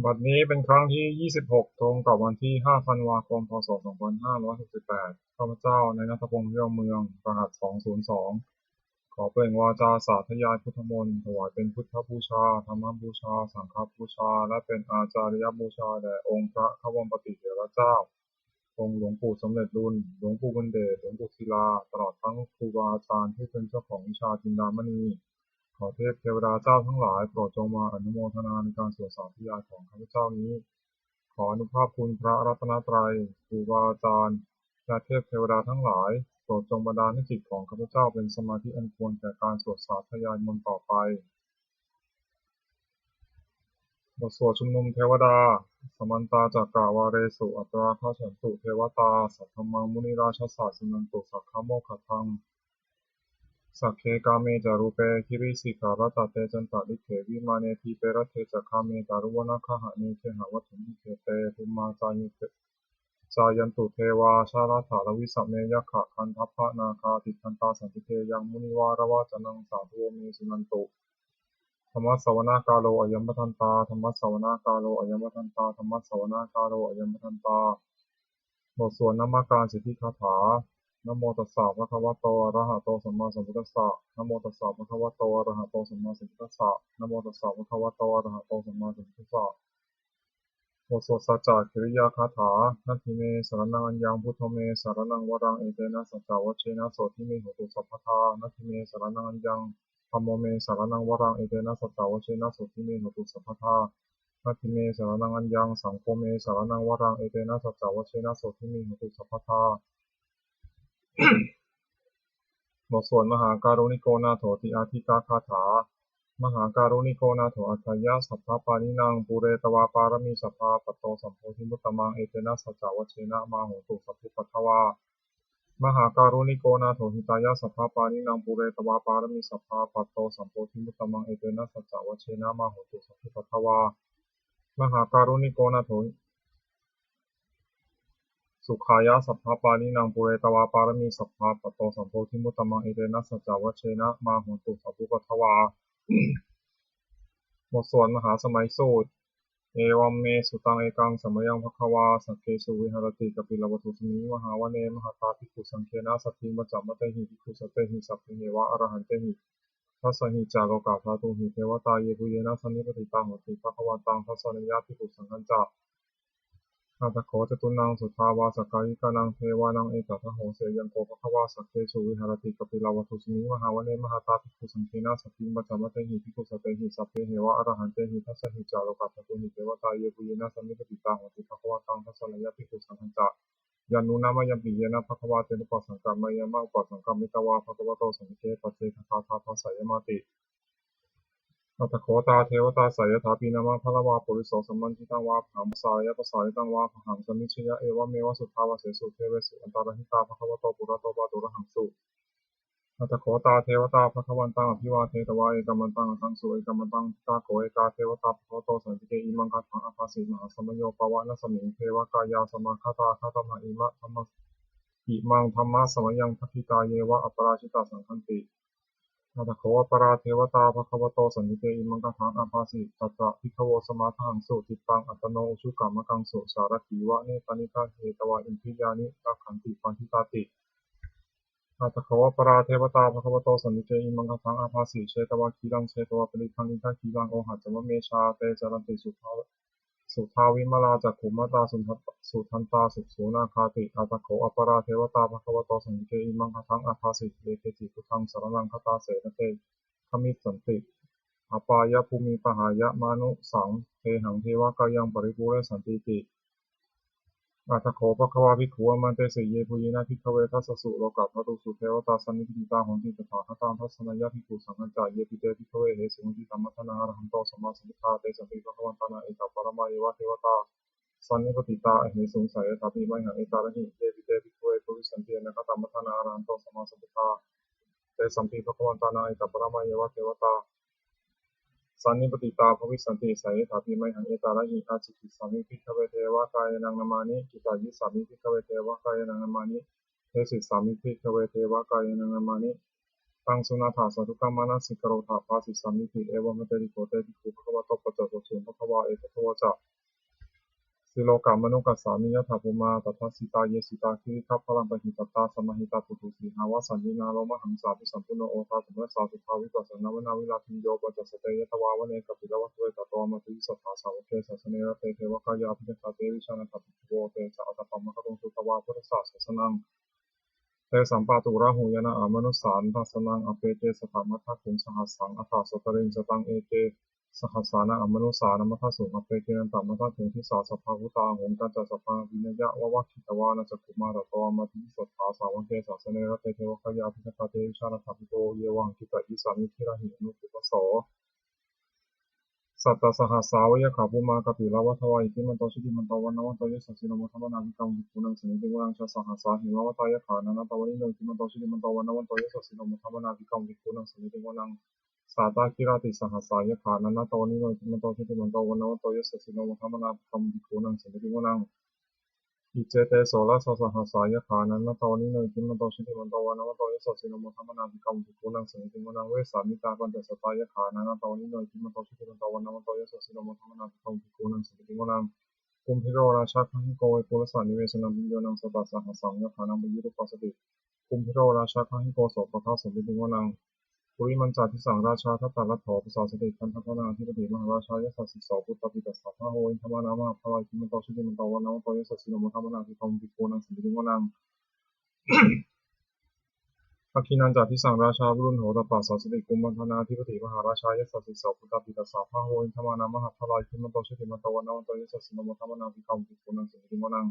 บัดนี้เป็นครั้งที่26ตรงกับวันที่5ธันวาคมพศ2568ข้าพเจ้านายณัฐพงษ์เรี่ยวเมืองรหัส202ขอเปล่งวาจาสาธยายพุทธมนต์ถวายเป็นพุทธบูชาธรรมบูชาสังฆบูชาและเป็นอาจาริยบูชาแด่องค์พระขวมปฏิเถระเจ้าองค์หลวงปู่สมเด็จรุ่นหลวงปู่บุญเดชหลวงปู่ศิลาตลอดทั้งครูบาอาจารย์ที่เป็นเจ้าของวิชาจินดามณีขอเทพเทวดาเจ้าทั้งหลายโปรดจงมาอนุโมทนาในการสวดสาธยายของข้าพเจ้านี้ขออนุภาพคุณพระรัตนตรัยครูบาอาจารย์และเทพเทวดาทั้งหลายโปรดจงบันดาลให้จิตของข้าพเจ้าเป็นสมาธิอันควรแก่การสวดสาธยายมนต์ต่อไปบทสวดชุมนุมเทวดาสมันตาจักกาวาเรสุอัตราคาฉันตุเทวตาสัทธมังมุนิราชสาสินันตุสักขโมคขทังสักเคกาเมจารุเปคิริสิการตเตจันตลิเขวิมาเนทีเปรเทจักขาเมตารุวนาคหะเนเทหะวัตถุนิเทเตภุมมาจายุเตจายันตุเทวาชาลถาลวิสัมเมยขะคันทัพพะนาคาติทันตาสันติเทยังมุนิวารวาจนังสาธุเมสุนันตุธรรมสวนากาโลอยัมปทันตาธรรมสวนากาโลอยัมปทันตาธรรมสวนากาโลอยัมปทันตาบทสวดนมักการสิทธิคาถานะโมตัสสะภะคะวะโตอะระหะโตสัมมาสัมพุทธัสสะนะโมตัสสะภะคะวะโตอะระหะโตสัมมาสัมพุทธัสสะนะโมตัสสะภะคะวะโตอะระหะโตสัมมาสัมพุทธัสสะบทสวดสัจจะกิริยาคาถานาทิเมสรณังอัญญังพุทโธเมสรณังวรังเอเตนะสัจจวัชเชนะโสทิเมโหตุสัพพทานาทิเมสรณังอัญญังธัมโมเมสรณังวรังเอเตนะสัจจวัชเชนะโสทิเมโหตุสัพพทานาทิเมสรณังอัญญังสังโฆเมสรณังวรังเอเตนะสัจจวัชเชนะโสทิเมโหตุสัพพทาบทสวดมหาการุณิโกนาโถติอาทิกาคาถามหาการุณิโกนาโถอัจฉริยะสัพพปานินางปุเรตวาปารมีสัพพะปัตโตสัมโพธิมุตตมังเอเตนะสัจจวัชเชนะมาโหตุสัพพิปัทถวามหาการุณิโกนาโถหิตายะสัพพปานินางปุเรตวาปารมีสัพพะปัตโตสัมโพธิมุตตมังเอเตนะสัจจวัชเชนะมาโหตุสัพพิปัทถวามหาการุณิโกนาโถสุขายะสัพพปานินางปุเรตวาปารมีสัพพะปัตโตสัมโพธิมุตตมังเอเตนะสัจจวัชเชนะมาโหตุสัพพิปัทถวาบทสวดมหาสมัยสูตรเอวัมเมสุตังเอกังสมยังภควาสักเคสุวิหารติกปิลวัตุสมิงมหาวเนมหาตาภิกขุสังเคนะสัตถิมัจจมะเตหิภิกขุสัตเตหิสัพเพเนวะอรหันเตหิทัสสหิจาโลกาภาตุหิเทวตาเยปุเยนะสันนิปติตาโหติภควตังทัสสนิยาภิกขุสังฆัญจานาตโขจตุนังสุทาวาสกายิกานังเทวานังเอตัทโหเสยังโกภควาสักเคสุวิหารติกปิลวัตุสมิงมหาวเนมหาตาภิกขุสังเคนะสัตถิมัจจมะเตหิภิกขุสัตเตหิสัพเพเนวะอรหันเตหิทัสสหิจาโลกาภาตุหิเทวตาเยปุเยนะสันนิปติตาโหติภควตังทัสสนิยาภิกขุสังฆัญจา ยานุนามายัมปิเยนะภควาเตนะปัสสังกัมมายามะอุปสังกัมมิตวาภควโตสังเคปัสเสทธาทาทัสสะยมาติอัตถโคตาเทวตาสายถาปีนามาพระวาปุริโสสัมมันทิตังวาภามสายะปสายตังวาภหังสมิชยะเอวะเมวะสุทธาวะเสสุเทเวสุอันตารหิตาภควโตปุระโตปาตุระหังสุอัตถโคตาเทวตาภควันตังอภิวาเทตวาเอกมันตังอทังสุเอกมันตังตาโกเอกาเทวตาภควโตสันติเกอิมังคัตังอภาสิมหาสมโยปวะนะสมิงเทวกายาสมาคตาคตมหอิมะธรรมอิมังธรรมะสมยังทัพพิตาเยวะอัปราชิตาสังคันตินาตโขอปราเทวตาภควโตสันนิเตอิมังกทังอาภาสิตัตตะพิขโวสมาทังสุติตังอัตโนอุชุกรรมกังสุสารถีวะเนตานิฆาเหตวะอินทิยานิตักขันติปันทิตาตินาตโขอปราเทวตาภควโตสันนิเตอิมังกทังอาภาสิเชตวะคีรังเชตวะปริคังอินทคีรังโอหัจจมเมชาเตจารันติสุทาวิมลาจักขุมตาสุทันตาสุโสนาคาติอาตโขอปราเทวตาภควโตสันติเกอิมังคทังอาภาสิเยเกจิพุทธังสรณังคตาเสนเตขมิสสันติอปายภูมิปหายะมานุสังเทหังเทวกายังปริภูเรสันติติอาตโขภควาภิกขุอมันเตสิเยปุยินาภิกขเวทัสสสุโลกัสสตุสุเทวตาสันนิพิตาหนติตถาคตังทัสสนยภิกขุสังฆัญจายเยปิเตภิกขเวเหสุงติธรรมทนาอรหันโตสัมมาสัมพุทธาเตสัมปิภควันตนาเอตปรมาเยวะเทวตาสันนิปติตาอหิสงสัยทัพพิมัยหังเอตาระหิเยปิเตภิกขเวปุริสันตินะคตัมมทนาอรหันโตสัมมาสัมพุทธาเตสัมปิภควันตนาเอตปรมาเยวะเทวตาสันนิปติตาภวิสันติสายถาภิไมหังเอตาระหิอาจิกิสามิภิกขเวเทวกายนังนามานิกิตายิสามิภิกขเวเทวกายนังนามานิเทศิสามิภิกขเวเทวกายนังนามานิ ตังสุนาถาสาธุกัมมานะสิกโรธาภาสิสัมมิติเอวะมะเตติโกเตติภูภควะโตปัจจโตสุภควะเอตโตวะจะสิโลกามนุกัสสามิยถาภูมาตัทธสิตาเยสิตาคิริคัพพลังปะหิตตาสมหิตาปุถุสีหาวะสัญญินาโลมหังสาภิสัมปุโนโอทาสมัสสาสุทาวิปัสสนาวนาวิลาภินโยปัจจสเตยตวาวะเนกปิลวัตเวตโตมติสัทธาสาวกเกสัสเนระเตเทวกายาภิกขะเตวิชานะทัพพิโวเตจะอัตตปัมมะคะตุงสุตวาพุทธศาสสนังเตสัมปาตุระหุยนะอามนุสานทัสนังอเปเตสถามัทธคุงสหัสสังอัตตาสตริงสตังเอเตสหัสสานะอมนุสานมัทธสุงอเปเตนันตมัทธคุงทิสาสภาหุตาหงกัจจสภาวินยะวะวะคิตวานะจักขุมาตโตมาทิสัทธาสาวกเกสัสเนระเตเทวกายาภิกขะเตวิชานะทัพพิโตเยวังคิตะยิสามิทิระหิอนุปุปโสสัตตสหัสสาวยะขาภูมากปิลวัฏวายติมันโตชิติมันโตวันนวันโตยสัสสิโนมุทัมมนาภิกขุวิปุนังสมิติวรังชะสหัสสาหิมาวตายะขานันตวันนิโนติมันโตชิติมันโตวันนวันโตยสัสสิโนมุทัมมนาภิกขุวิปุนังสมิติวรังสาตาคิราติสหัสสายะขานันตวันนิโนติมันโตชิติมันโตวันนวันโตยสัสสิโนมุทัมมนาภิกขุวิปุนังสมิติวรังอิเจเตโสละสสหัสสายะขานันตวันนิโนติมันโตชิติมันโตวันนวันโตยสัสสิโนมุทัมมนาภิกขุวิปุนังสมิติวรังเวสามิตาปัญจสตายะขานันตวันนิโนติมันโตชิติมันโตวันนวันโตยสัสสิโนมุทัมมนาภิกขุวิปุนังสมิติวรังกุมพิโรราชาคังหิโกเวปุรสานิเวชนังบิโยนังสตัสสหัสสังยะขานังบิยุรุปัสสติกุมพิโรราชาคังหิโกโสปะทาสมิติวนังปุริมันจาทิสังราชาทัตตาลัทโถปสาสติคันทัพนาธิปติมหาราชายสัสสิโสปุตตปิตัสสะพะโหอินทมานามะพลายคิมันโตชิติมันโตวันนวันโตยสัสสิโนมุทัมมนาภิกขุวิปุนังสมิติวนังภคินันจาทิสังราชาบุรุณโหตปัสสะสติกุมมันธนาธิปติมหาราชายสัสสิโสปุตตปิตัสสะพะโหอินทมานามะพลายคิมันโตชิติมันโตวันนวันโตยสัสสิโนมุทัมมนาภิกขุวิปุนังสมิติวนัง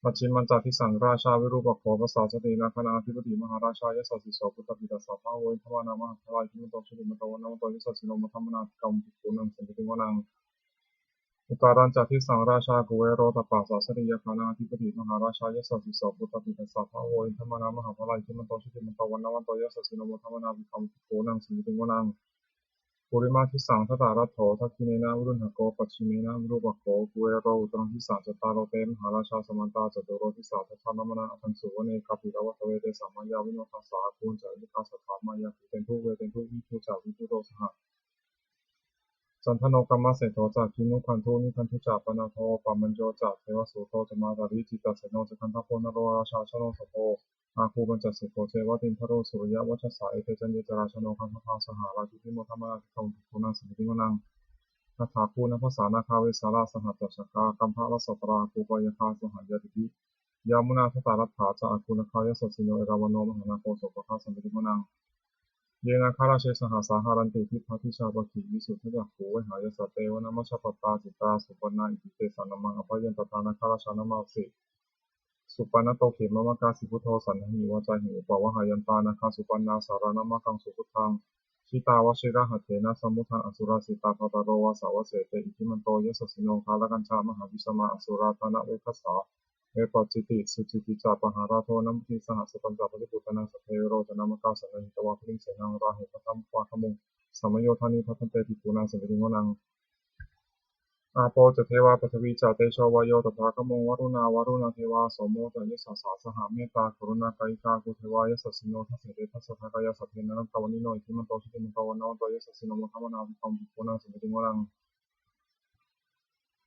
มัชฌิมันจาทิสังราชาวิรูปโขปสาสตินาคณาธิปติมหาราชายสัสสิโสปุตตปิตัสสะพะโหอินทมานามะพลายคิมันโตชิติมันโตวันนวันโตยสัสสิโนมุทัมมนาภิกขุวิปุนังสมิติวนังอุตารัญจาทิสังราชากุเวโรตปัสสะสติยคานาธิปติมหาราชายสัสสิโสปุตตปิตัสสะพะโหอินทมานามะพลายคิมันโตชิติมันโตวันนวันโตยสัสสิโนมุทัมมนาภิกขุวิปุนังสมิติวนังปุริมาทิสังทัตตารัตโถทักขิเนนะวรุณหโกปัจฉิเมนะรูปโขกุเวโรอุตรังทิสัจจตารโรเตมหาราชาสมันตาจตุโรทิสัจทันนมนาอัตังสุวเนกัปปิรวัตเวเตสัมมายาวิโนทัสสะคูณจาริกาสัทธามายาภูเตนทุเวเตนทุวิภูจาวิภูโตสหจันทโนกัมมะเสโทจากินุคันทุนิคันทุจาปนาโทปามันโจจากเทวสุโตจมาตาริจิตาเสโนจคันทโพนโรราชาชโนสโภอาคูบัญจสิโกเทวตินทโรสุริยวัชสาเอเตจันเยจราชโนคันทภาสหาราชิติโมทัมมาภิกขุวิปุนังสมิติวนังนาถาคูนภาษานาคาเวสาราสหัตถกากัมภะรัสตราคูปยคาสหัยติยามุนาทตารัตถาจาคูนคายสัสสิโนเอราวโนมหานาโคโสปะคาสมิติวนังเยนาคาราเชสหาสาหารันติทิพัทิชาปกิวิสุทธิจักขูเวหายสัตเตวนามัชฌปตตาจิตตาสุปนาอิติเตสานัมมังอภัยยันตตานาคาราชานามาสิสุปนโตเขมมะกาสิพุทโธสันหิวาจาหิอุปวะหายันตานาคาสุปันนาสารนามากังสุพุทธังชิตาวชิระหัตเถนะสมุทังอสุราสิตาภตโรวาสาวเสเตอิทิมันโตยสสิโนคาลกัญชามหาวิสมาอสุราธนะเวคัสสาเวปัจจิติสุจิติจาปหาราโทนัมพิสหัสปัญจปฏิปุตนังสเพโรจนามกาสันนิตวะพิงเสนังราหุปตัมปะขมุงสมโยธานิพัทเตติปุนังสมิติโมนังอาโปจเทวาปฐวีจาเตโชวายโยตถาคมงวรุณาวรุณเทวาโสโมจยสัสสะสหเมตตากรุณากายกากุเทวายสัสสิโนทัสเสเตทัสสะทากายสัพเพนันตวันนิโนอิทิมันโตชิติมันโตวันนวันโตยสัสสิโนมุทัมมนาภิกขุวิปุนังสมิติโมนัง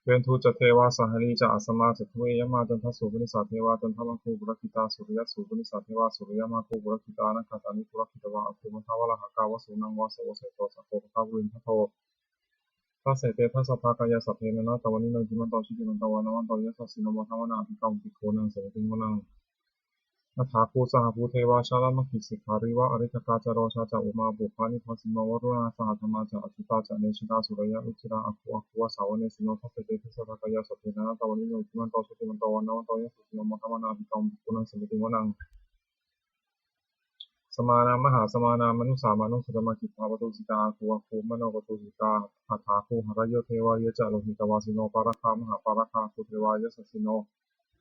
เวนทูจเทวาสหรีจะอัสมาจทเวยมาจันทสุปนิสัทเทวาจันทมังคูบุรคิตาสุริยสุปนิสัทเทวาสุริยมาคูบุรคิตานักขัตานิบุรคิตวะอภูมิทาวะละหะกาวสุนังวะโสเสโตสัพโพภะวินทโททัสเสเตทัสสะภากายสัพเพนันตวันนิโนจิมันโตชิติมันโตวันนวันโตยสัสสิโนมุทัมมนาภิกขุวิปุนังสมิติโมนังนาถาภูสหภูเทวาชาลามขิสิกขาริวะอริทกาจโรชาจะอุมาบุพานิทัสสิโนวรุณาสหธรรมาจะอจิตาจะเนชิกาสุรยะอุจิราอคุอคุวะสาวเนสิโนทัสเสเตทัสสะภากายสัพเพนันตวันนิโนจิมันโตชิติมันโตวันนวันโตยสัสสิโนมุทัมมนาภิกขุวิปุนังสมิติโมนังสมานามหาสมานามนุสามานุสตมกิจภาวตุสิกาคูอคูมโนกตุสิกาอัฏฐาคูหรโยเทวายะจะโลหิตวาสิโนปาราคามหาปาราคาคูเทวายะสัสสิโน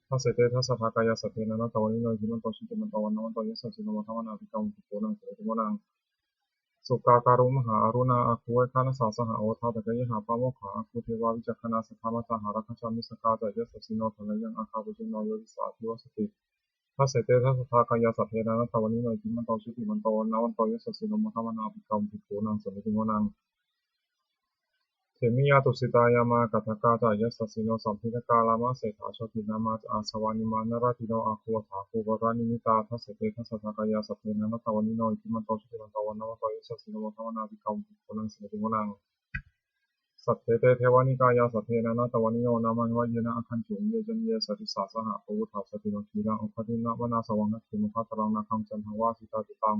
ทัสเสเตทัสสะภากายสัพเพนันตวันนิโนจิมันโตชิติมันโตวันนวันโตยสัสสิโนมุทัมมนาภิกขุวิปุนังสมิติโมนังสุกาการุมหาอรุณาอาคูเวคานาสาสหโอทาตะกยหาปามโมขาอาคูเทวาวิจักขณาสัทธามัตตาหารัคชามิสกาจายสัสสิโนทะเลยังอาคาบุจิโนโยติสาธิวสติ ทัสเสเตทัสสะทากายาสัพเพนะนัตตวันนิโนจิมันโตชุติมันโตนะวันโตยสสสิโนมะคะวนาภิกรรมภิกขุนังสมิติโมนังเทมิยาตุสิตายามากตักกาจายสสสิโนสัมพิทกาลามะเสถาโชตินามาอาสวานิมานราติโนอาคูถาภูวรานิมิตาทัสเสเตทัสสะทากายาสัพเพนะนัตตวันนิโนจิมันโตชุติมันโตนะวันโตยสสสิโนมะคะวนาภิกรรมภิกขุนังสมิติโมนังสัตเตเตเทวานิกายาสัพเพนะนาตวานิโยนามันวะเยนะอคันจุงเยจันเยสติสาสหะปวุฒาสติโนทีรังอุคตินะวนาสวังนักขิมุขตรังนาคังจันทวาสิตาติตัง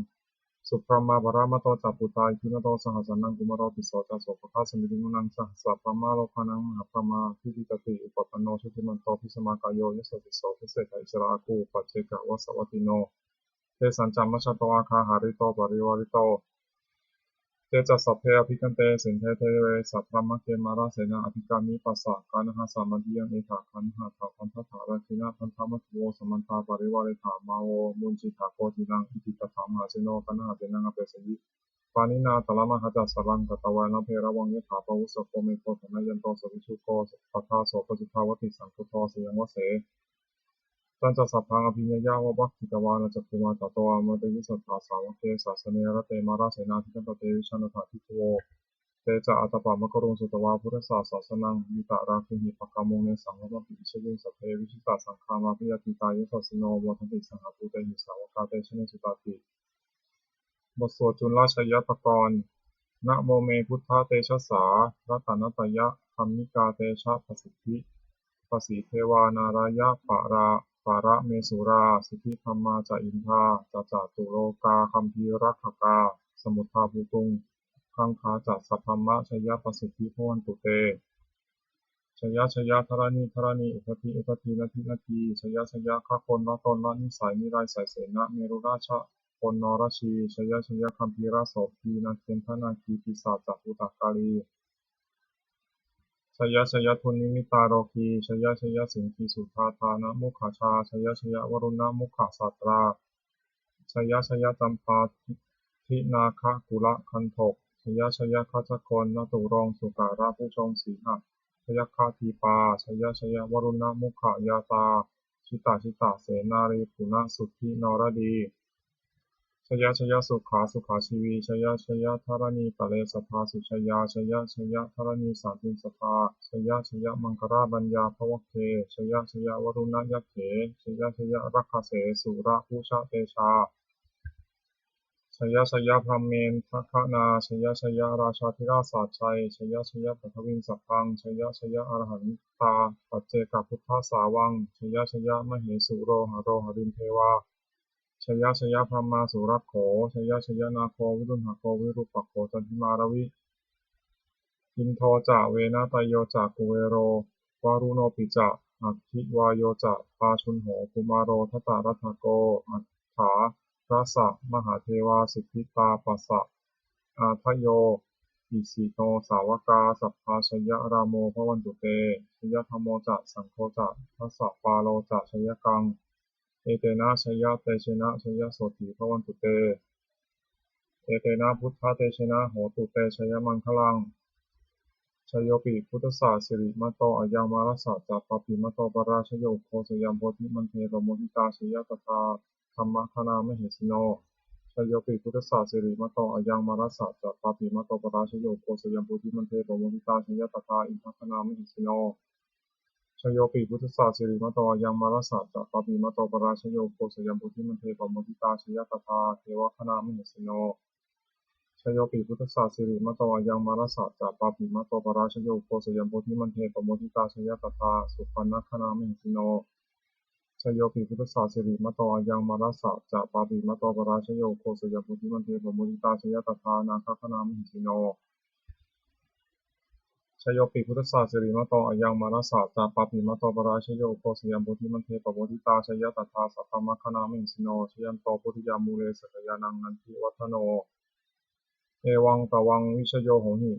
สุพรหมาบารามโตจัปปุตายคินโตสหสันนังกุมารติโสจัสโสภคาสมิติมุนังสหสัพพมาโลคานังมหาพมาทิฏฐิตติอุปปันโนชุติมันโตพิสมากายโยยสติโสพิเศษอิสระอาคูปัจเจกะวัสวัติโนเทสัญจามัชโตอาคาหาริโตปริวาริโตเตจัสสัพเพอภิกันเตสินเทเทเวสัพพมะเกมาราเสนาอภิกามิปัสสะกานะหาสามัญญิยังเอถาคันหาถาคันทัถาราคินาพันธมัทโวสมันตาปริวาริถามาโวมุนจิถาโกตินังอิติตถามหาเสโนกันหาเสนังอเปสยิปานินาตละมหาจัสสรังกตวานะเพระวังยถาปวุสโกเมโกธนายันโตสวิชุโกปัทธาโสปจิทาวติสังคุโตเสยังวเสตันจะสัพพังอภิญญาวะบัคคิตวานะจักขุมาตโตอมตะยิสัทธาสาวเกศาสเนระเตมาราเสนาธิกันตเตวิชันตถาทิโวเตจะอัตปามะกรุงสุตวาพุทธศาสสนังวิตาราคิหิปะกามงเนสังวะปิอิชยิงสัพเพวิชิตาสังฆามาพิยติตายสัสสิโนโมทันติสังหตุเตหิสาวกาเตชเนสุตาติบทสวดจุลราชยปกรณ์นะโมเมพุทธเตชะสารัตนตยะคัมมิกาเตชะปสิทธิปสีเทวานารายะปาระเมสุราสิทธิธรรมาจาอินทาจตุโลกาคัมภีรักขกาสมุทธาภูตุงคังคาจัสัพพมะชยปสิทธิพวันตุเตชยธรณีอุปทีนาทีชยข้าคนละตนละนิสัยนิไรสายเสนะเมรุราชคนนรชีชยคัมภีรโสภีนาเคนทนาคีปิศาจจักอุตกาลีชยทุนนิมิตาโรคีชยสิงคีสุธาธานะมุขชาชยวรุณมุขสัตราชยจำปาทินาคกุละคันถกชยคัจกรนตุรงสุการะผู้ชงสีหะชยคาทีปาชยวรุณมุขยาตาชิตาเสนารีปุณสุทธินรดีชยสุขาชีวีชยธรณีตะเลสทาสุชยธรณีสาตินสทาชยมังคราบัญญาภวเคชยวรุณยัคเขชยรักขเสสุระภูชาเตชาชยพรหมเมนทัคคนาชยราชาธิราชสาชัยชยปัทวินสัพพังชยอรหันตาปัจเจกพุทธสาวังชยมเหสุโรหรินเทวาชยพรหมาสุรักโขชยนาโควิรุณหโควิรุปโขจันทิมารวิอินโทจะเวนะตโยจะกุเวโรวารุโนปิจะอัคคิวายโยจะปาชุนโหกุมารโรทัตตรัตถโกอัฏฐารัสสะมหาเทวาสิทธิตาปัสสะอาทโยอิสิโนสาวกาสัพพาชยรามโมภวันตุเตชยธรรมโมจะสังโฆจะทัสสะปาโลจะชยกังเอเตนะชยเตชนะชยโสติภวันตุเตเอเตนะพุทธเตชนะโหตุเตชยมังคลังชโยปิพุทธศาสสิริมโตอายังมารัสสะจัปปปิมโตปราชโยโคสยามโพธิมันเทปโมทิตาชยตถาธรรมคณามหิสิโนชโยปิพุทธศาสสิริมโตอายังมารัสสะจัปปปิมโตปราชโยโคสยามโพธิมันเทปโมทิตาชยตถาอินทคณามหิสิโนชโยปิพุทธศาสสิริมโตอายังมารัสสะจัปปปิมโตปราชโยโคสยามโพธิมันเทปโมทิตาชยตถาเทวคณามหิสิโนชโยปิพุทธศาสสิริมโตอายังมารัสสะจัปปปิมโตปราชโยโคสยามโพธิมันเทปโมทิตาชยตถาสุปันนคณามหิสิโนชโยปิพุทธศาสสิริมโตอายังมารัสสะจัปปปิมโตปราชโยโคสยามโพธิมันเทปโมทิตาชยตถานาคคณามหิสิโนชโยปิพุทธศาสสิริมโตอายังมารัสสะจัปปปิมโตปราชโยโคสยามโพธิมันเทปโมทิตาชยตถาสัพพมคณามหิสิโนชยันโตปุถิยามูเลสักยานังนันทิวัฒโนเอวังตวังวิชโยโหหิ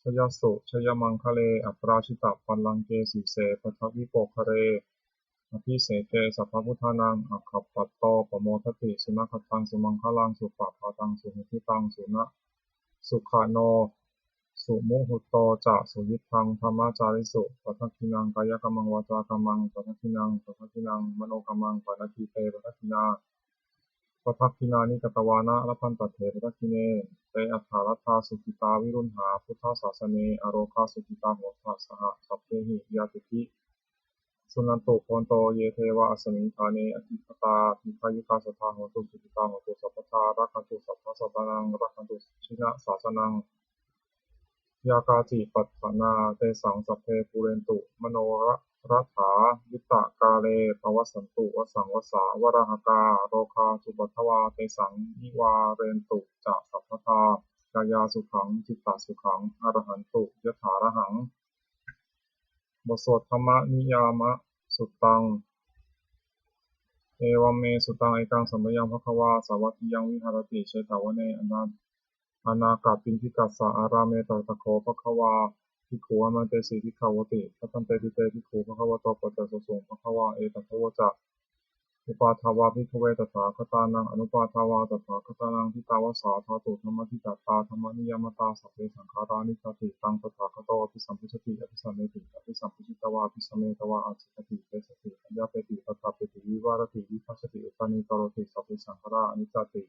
ชยสุชยมังคะเลอัปราชิตะปัลลังเกสีเสปทวิโปคะเรอภิเสเกสัพพพุทธานังอัคขปัตโตปโมทติสุนัขตังสุมังคลังสุปะปะตังสุหิทิตังสุนะสุขาโน สุมุหุตโตจะสุยิทังธรรมจาริสุปัฏฐคินังกายกัมมังวาจากัมมังปัฏฐคินังมโนกัมมังปัฏฐคิเตปัฏฐคินาปัฏฐคินานิกตวานะละพันตเถปัฏฐคิเนเตอัฏฐารัตถาสุขิตาวิรุณหาพุทธศาสเนอโรคาสุขิตาโหทัสสหสัพเพหิยาติทิสุนันตุโพนโตเยเทวะอสมิงคาเนอคิปตาภิพายุกาสทาโหตุสุขิตาโหตุสัพพทารักขันตุสัพพะสัตตานังรักขันตุชินะศาสนังยากาจิปัฏฐานาเตสังสัพเพปุเรนตุมโนรัฐาวิตกาเลปวัสสันตุวสังวสาวรหกาโรคาสุปัทวาเตสังนิวาเรนตุจะสัพพทากายาสุขังจิตตสุขังอรหันตุยถาระหังบทสวดธรรมนิยามะสุตตังเอวัมเมสุตังเอกังสัมมยังภควาสาวัคคียังวิหารติเชตาวเนอนาคาปินทิกัสสะอาราเมตตะโคภควาภิกขุอมันเตสีภิกขวติพัทันเตติเตภิกขุภควโตปัจจสุสงภควาเอตัทโวจะอุปาทาวาภิกขเวตถาคตานังอนุปาทาวาตถาคตานังทิตาวสาธาตุธรรมทิตตาธรรมนิยมตาสัพเพสังขารานิจติตังตถาคโตอภิสัมพุชติอภิสัมเมติอภิสัมพุชิตวาอภิสัมเมตวาอาจิตติเตสติปัญญาเปติปัฏฐาเปติวิวารติวิภัสสติอุปานิโตโรติสัพเพสังขาราอนิจจติ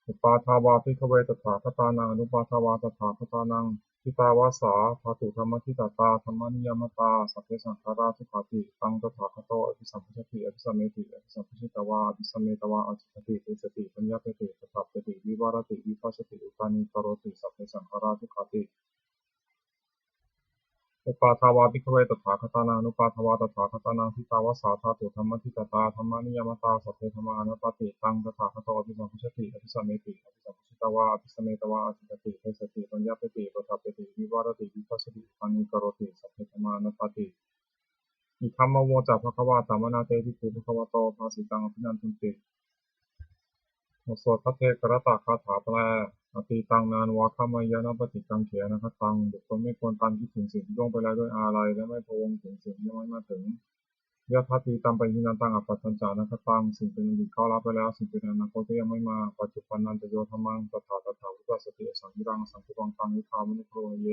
อุปาทาวาภิกขเวตถาคตานังอนุปาทาวาตถาคตานังทิตาวาสาธาตุธรรมทิตตาธรรมนิยมตาสัพเพสังขาราทุกขติตังตถาคโตอภิสัมพุชติอภิสัมเมติอภิสัมพุชิตวาอภิสัมเมตวาอาจิตติเตสติปัญญาเปติปัฏฐาเปติวิวารติวิภัสสติอุปานิโตโรติสัพเพสังขาราทุกขติอุปาทาวาภิกขเวตถาคตานังอนุปาทาวาตถาคตานังทิตาวสาธาตุธรรมทิตตาธรรมนิยมตาสัพเพธรรมานัตติตังตถาคโตอภิสัมพุชติอภิสัมเมติอภิสัมพุชิตวาอภิสัมเมตวาอาจิตติเตสติปัญญาเปติปัฏฐาเปติวิวารติวิภัสสติอุปานิโตโรติสัพเพธรรมานัตติอิทัมมโวจะภควาตามนาเตภิกขุภควโตภาสิตังอภินันทุติบทสวดพระเทกรตคาถาแปลอตีตังนานวาคามายานปฏิกังเขนะคตังบุคคลไม่ควรตามคิดถึงสิ่งที่ล่วงไปแล้วด้วยอาลัยและไม่พะวงถึงสิ่งที่ยังไม่มาถึงยะทัตติตัมปะหินันตังอัปปัจจันจานะคตังสิ่งเป็นอดีตเข้ารับไปแล้วสิ่งเป็นอนาคตก็ยังไม่มาปัจจุบันนันตโยธรรมังตถาวิปัสสติสังขิรังสังคุปังตังวิภามนุโคเย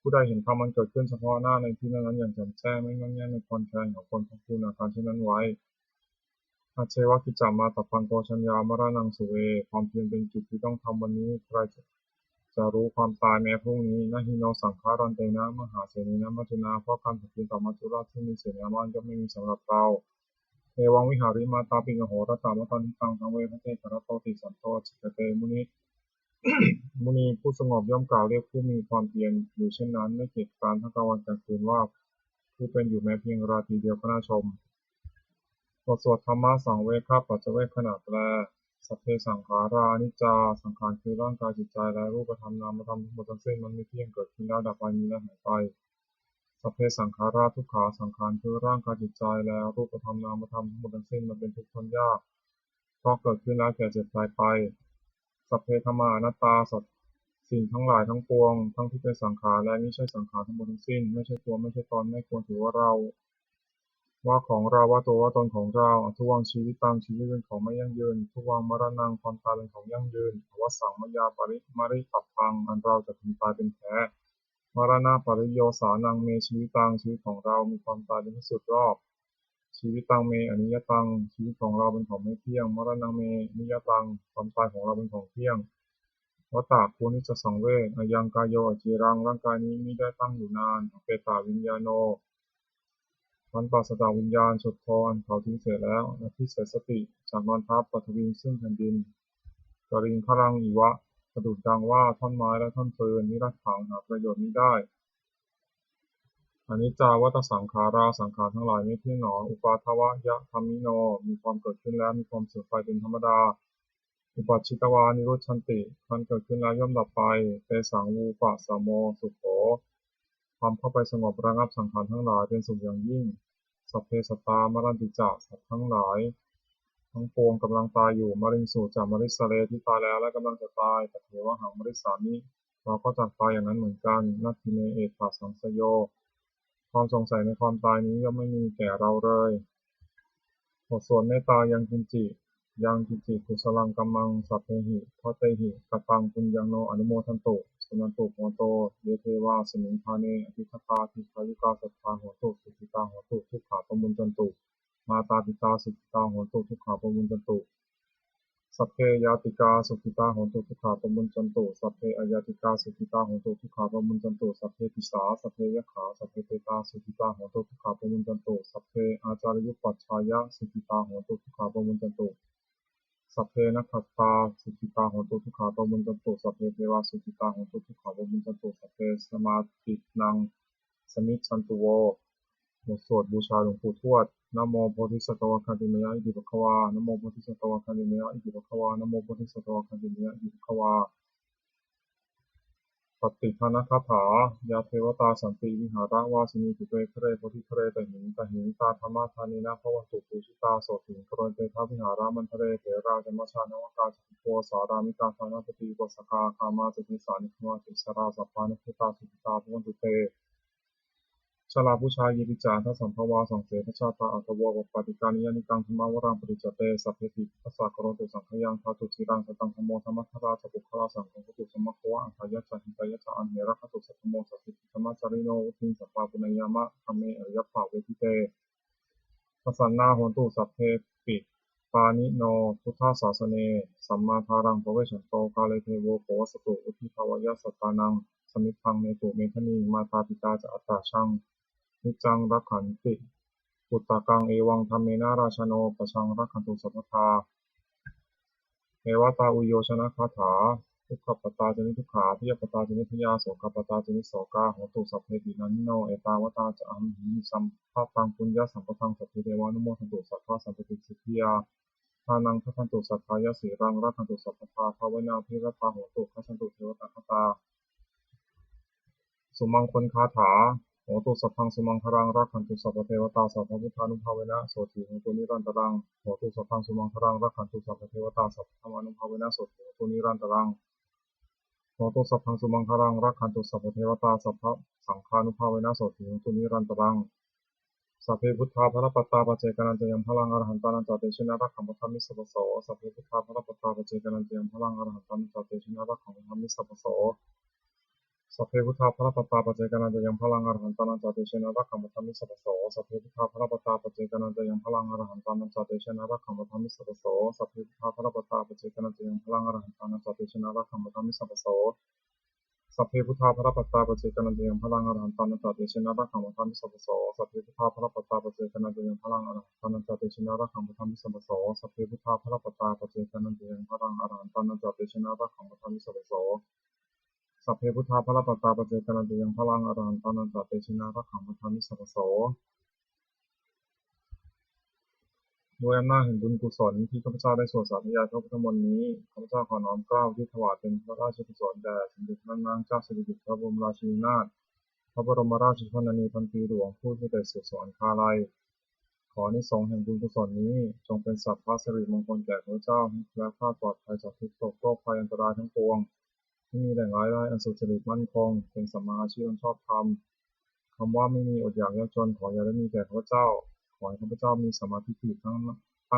ผู้ใดเห็นธรรมมันเกิดขึ้นเฉพาะหน้าในที่นั้นอย่างแจ่มแจ้งไม่งอนแง่ในความแค้นของคนทั้งคู่อาการเช่นนั้นไว้อาเชวะกิจจามาตพังโกชัญญามรณังสุเวความเพียรเป็นกิจที่ต้องทำวันนี้ใครจะรู้ความตายแม้พรุ่งนี้นะฮิโนสังขารันเตนะมหาเสนีนะมัจจุนาเพราะการปฏิบัติต่อมัจจุราชที่มีเสนาบ้านก็ไม่มีสำหรับเราเอวังวิหาริมาตาปิงโหรตามตันทิตังทังเวพระเตกรโตติสันโตจิตเตมุนีผู้สงบย่อมกล่าวเรียกผู้มีความเพียรอยู่เช่นนั้นไม่เกียจคร้านทั้งกลางวันกลางคืนว่าผู้เป็นอยู่แม้เพียงราตรีเดียวก็น่าชมบทสวดธรรมะสังเวชปัจเจเวคขณะแปลสัพเพสังขารานิจจาสังขารคือร่างกายจิตใจและรูปธรรมนามธรรมทั้งหมดทั้งสิ้นมันไม่เที่ยงเกิดขึ้นแล้วดับไปมีและหายไปสัพเพสังขาราทุกขาสังขารคือร่างกายจิตใจและรูปธรรมนามธรรมทั้งหมดทั้งสิ้นมันเป็นทุกข์ทนยากเพราะเกิดขึ้นแล้วแก่เจ็บตายไปสัพเพธัมมาอนัตตาสัตว์สิ่งทั้งหลายทั้งปวงทั้งที่เป็นสังขารและไม่ใช่สังขารทั้งหมดทั้งสิ้นไม่ใช่ตัวไม่ใช่ตนไม่ควรถือว่าเราว่าของเราว่าตัวว่าตนของเราทุกวังชีวิตตังชีวิตเป็นของไม่ยั่งยืนทุกวังมรณังความตายเป็นของยั่งยืนอวสังมยาปริมาริปัปปังอันเราจะถึงตายเป็นแท้มรณะปริโยสานังเมชีวิตตังชีวิตของเรามีความตายเป็นที่สุดรอบชีวิตตังเมอนิยตังชีวิตของเราเป็นของไม่เที่ยงมรณะเมนิยตังความตายของเราเป็นของเที่ยงวัฏฏะภูนิจจสังเวชอายังกายโยอจิรังร่างกายนี้มิได้ตั้งอยู่นานอเปตาวิญญาโนมันปราศจากวิญญาณฉุดทอนเขาทิ้งเสียแล้วและที่เสียสติจากนอนทับปฐวีซึ่งแผ่นดินกริงขรังอีวะกระดุดดังว่าท่อนไม้และท่อนฟืนนิรัตถังหาประโยชน์มิได้อนิจจาวัฏสังขาราสังขารทั้งหลายไม่เที่ยงหนออุปาทวะยะธรรมิโนมีความเกิดขึ้นแล้วมีความเสื่อมไปเป็นธรรมดาอุปัชชิตวานิโรธชันติมันเกิดขึ้นแล้วย่อมดับไปเตสังวูปะสะโมสุโขความเข้าไปสงบระงับสังขารทั้งหลายเป็นสุขอย่างยิ่งสัพเพสัตตามรันติจะสัตว์ทั้งหลายทั้งปวงกำลังตายอยู่มริงสูจามริสเลที่ตายแล้วและกำลังจะตายแต่เทวหังมริสามิเราก็จักตายอย่างนั้นเหมือนกันนัตถิเนเอตสังสโยความสงสัยในความตายนี้ย่อมไม่มีแก่เราเลยบทสวดเมตตายังกินจิยังกินจิกุสลังกัมมังสัพเพหิทเตหิกตังปุญญังโนอนุโมทันตุ สุนันตุโหโตเยเทวาสมิงคาเนอภิทัตตาทิพายุกาสัทธาโหตุสุขิตาโหตุทุกขาปมุญจันตุมาตาปิตาสุขิตาโหตุทุกขาปมุญจันตุสัพเพยาติกาสุขิตาโหตุทุกขาปมุญจันตุสัพเพอายาติกาสุขิตาโหตุทุกขาปมุญจันตุสัพเพปิสาสัพเพยขาสัพเพเปตาสุขิตาโหตุทุกขาปมุญจันตุสัพเพอาจารยุปปัชชายะสุขิตาโหตุทุกขาปมุญจันตุสัพเพนัคขตาสุขิตาโหตุทุกขาปมุญจันตุสัพเพเทวาสุขิตาโหตุทุกขาปมุญจันตุสัพเพสมาตินังสมิจฉันตุโวบทสวดบูชาหลวงปู่ทวดนะโมโพธิสัตว์คันติเมยะอิติภควานะโมโพธิสัตว์คันติเมยะอิติภควานะโมโพธิสัตว์คันติเมยะอิติภควาปฏิภาณคาถายาเทวตาสันติวิหารวาสินีตุเตคะเรโพธิคะเรตหิงตาธรรมธานีนะภวันตุปูชิตาโสติงกรณเตทวิหารามันทะเรเถราจมัชฌานวกาจิโกสารามิกาธานาปฏิวสกาคามาจติสานิขมาติสราสัพพานุพุตาสุขิตาภวันตุเตชลาผู้ชายยิริจาทัสัมภวาสังเสทชาตาอัตวะปฏิการนิยานิกังธรรมวรังปริจเตสัพเพติปัสสะกโรตุสังขยังทาตุจิรังสตังธรรมโมธรรมทัตราสปุคลาสังฆตุสมัคควะอันทายะจหิตายะจอันเหระคตุสัพพโมสัพพิธรรมจาริโนอุทิงสัพพะปุณยามะธรรมเมอริยภาเวทิเตปสันนาโหตุสัพเพปิปานิโนพุทธศาสเนสัมมาทารังภเวชันโตกาเลเทโวโภวสตุอุทิภาวายะสัตตานังสมิทังเมตุเมธนีมาตาปิตาจะอัตตาชังนิจังรักขันติปุตตะกังเอวังธรรมเมนะราชโนปชังรักขันตุสัพพทาเอวตาอุโยชนะคาถาทุกขปตาจนิทุกขาพิยปตาจนิพยาโสกปตาจนิโสกาโหตุสัพเพตินันนิโนเอตาวตาจะอัมหิสัมภะตังปุญญาสัมปทังสัพเพเทวานุโมทันตุสัพพะสัมปติสิทธิยาทานังทัพพันตุสัพพายะสีรังรักขันตุสัพพทาภาวนาภิรตาโหตุขันตุเทวตาคตาสุมังคลคาถาโหตุสัพพังสุมังครังรักขันตุสัพพเทวตาสัพพพุทธานุภาเวนะโสติโหตุนิรันตรังโหตุสัพพังสุมังครังรักขันตุสัพพเทวตาสัพพธรรมานุภาเวนะโสติโหตุนิรันตรังโหตุสัพพังสุมังครังรักขันตุสัพพเทวตาสัพพสังฆานุภาเวนะโสติโหตุนิรันตรังสัพเพพุทธาภรปัตตาปเจกนันจยังพลังอรหันตานันจเตชินะรักขัมปทัมมิสัพพโสสัพเพพุทธาภรปัตตาปเจกนันจยังพลังอรหันตานันจเตชินะรักขัมปทัมมิสัพพโสสัพเพพุทธาภรปัตตาปเจกนันจยังพลังอรหันตานันจเตชินะรักขัมปทัมมิสัพพโสสัพเพพุทธาภรปัตตาปเจกนันจยังพลังอรหันตานันจเตชินะรักขัมปทัมมิสัพพโสสัพเพพุทธาภรปัตตาปเจกนันจยังพลังอรหันตานันจเตชินะรักขัมปทัมมิสัพพโสสัพเพพุทธาภรปัตตาปเจกนันจยังพลังอรหันตานันจเตชินะรักขัมปทัมมิสัพพโสสัพเพพุทธาภรปัตตาปเจกนันจยังพลังอรหันตานันจเตชินะรักขัมปทัมมิสัพพโสสัพเพพุทธาภรปัตตาปเจกนันจยังพลังอรหันตานันจเตชินะรักขัมปทัมมิสัพพโสสัพเพพุทธาภรปัตตาปเจกนันจยังพลังอรหันตานันจเตชินะรักขัมปทัมมิสัพพโสโดยอำนาจแห่งบุญกุศลที่ข้าพเจ้าได้สวดสาธยายพระพุทธมนต์นี้ข้าพเจ้าขอน้อมเกล้าที่ถวายเป็นพระราชกุศลแด่สมเด็จพระนางเจ้าสิริกิติ์พระบรมราชินีนาถพระบรมราชชนนีพันปีหลวงผู้เสด็จสู่สวรรคาลัยขออานิสงส์แห่งบุญกุศลนี้จงเป็นสัพพะสิริมงคลแก่ข้าพเจ้าให้แคล้วคลาดปลอดภัยจากทุกโศกโรคภัยอันตรายทั้งปวงที่มีแหล่งรายได้อันสุจริตมั่นคงเป็นสัมมาอาชีพอันชอบธรรมคำว่าไม่มีอดอยากยากจนขออย่าได้มีแก่ข้าพเจ้าขอให้ข้าพเจ้ามีสัมมาทิฏฐิตั้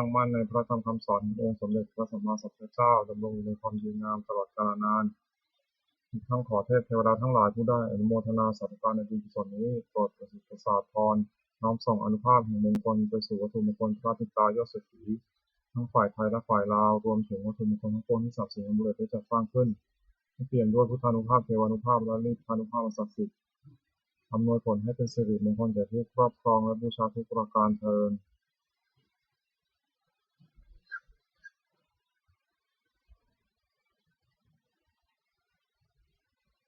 งมั่นในพระธรรมคำสอนขององค์สมเด็จพระสัมมาสัมพุทธเจ้าดำรงอยู่ในความดีงามตลอดกาลนานอีกทั้งขอเทพเทวดาทั้งหลายผู้ได้อนุโมทนาสาธุการในบุญกุศลนี้โปรดประสิทธิ์ประสาทพรน้อมส่งอนุภาพแห่งมงคลไปสู่วัตถุมงคลพระติตายอดเศรษฐีทั้งฝ่ายไทยและฝ่ายลาวรวมถึงวัตถุมงคลทั้งปวงที่ศักดิ์สิทธิ์อันบุญได้จัดสร้างขึ้นให้เปลี่ยนด้วยพุทธานุภาพเทวานุภาพและฤทธานุภาพอันศักดิ์สิทธิ์อำนวยผลให้เป็นสิริมงคลแก่ผู้ครอบครองและบูชาทุกประการเทอญ